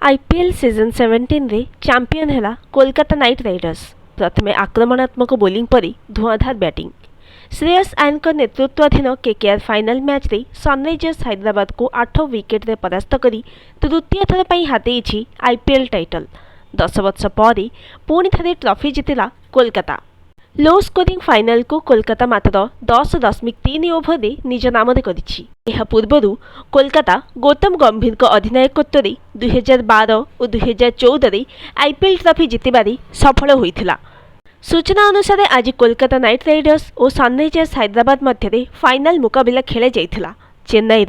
IPL season 17 रे champion है Kolkata night Riders. प्रथमे आक्रमणात्मक बोलिंग परी धुआंधार बैटिंग। श्रेयस आयरଙ୍କ नेतृत्वाधीन केकेआर फाइनल मैच रे सनराइजर्स हैदराबाद को 8 विकेट रे परास्त करी तृतीय थर पई हातेइछि आईपीएल टाइटल। 10 वर्ष पर पुणी थरे ट्रॉफी जितिला कोलकाता। लो स्कोरिंग फाइनल को कोलकाता मात्र 10.3 ओभर रे निज नाम करिछि। एहा पूर्वरु कोलकाता गौतम गंभीर को अधिनायकत्व रे 2012 और 2014 रे आईपीएल ट्रॉफी जितिबारी सफल होइथिला। सूचना अनुसार आज कोलकाता नाइट राइडर्स और सनराइजर्स हैदराबाद मध्य फाइनल मुकाबला खेला जाइथिला। चेन्नई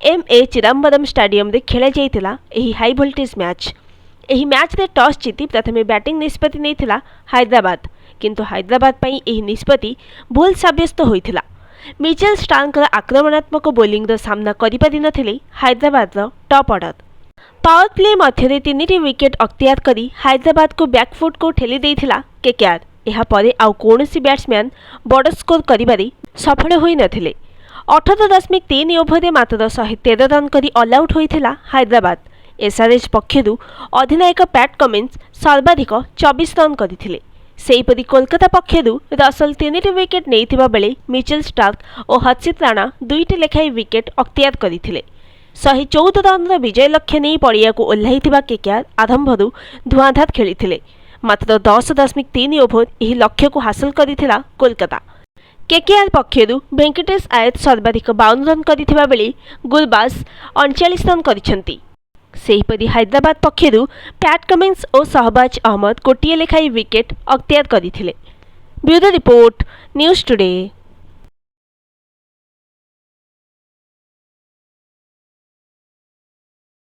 एमए चिदम्बरम स्टेडियम रे खेला जाइथिला एही हाई वोल्टेज मैच। एही मैच रे टॉस जीति प्रथमे बैटिंग निष्पत्ति नैथिला हैदराबाद, किंतु हैदराबाद पई एही निष्पत्ति भूल साब्यस्त होइथिला। मिचेल स्टार्कर आक्रमणात्मक बोलिंग सामना करि नथिले Hyderabad top order. Power play मध्य 3टी विकेट अख्तियार करी हैदराबाद को बैकफुट को ठेली देइथिला केकेआर। एहा परे आउ कोनोसी बैट्समैन बड़ स्कोर करिबारे सफल होई नथिले। 18.3 ओभर रे मात्र 113 रन करी ऑल आउट होइथिला हैदराबाद। एसआरएच पक्षरु अधिनायक पैट कमिन्स सर्वाधिक 24 रन करिथिले। सेहीपरि कोलकाता पक्षरु रसल 3टी विकेट नैथिबा बेले मिचेल स्टार्क और हर्षित राणा 2टी लेखाई विकेट अख्तियार करिथिले। 114 रन विजय लक्ष्य नहीं पड़िया को ओह्लाइथिबा केकेआर आरंभरू धुआंधार खेलिथिले। मात्र 10.3 ओभर यह लक्ष्य को हासिल करिथिला कोलकाता। केकेआर पक्षरु वेंकटेश आयत सर्वाधिक 52 रन करिथिबा बेले गुरबाज 39 रन करिसेंती। सेहीपरि हैदराबाद पक्षरु पैट कमिन्स और शहबाज अहमद गोटिए लेखाई विकेट अख्तियार करिथिले। Bureau report news today.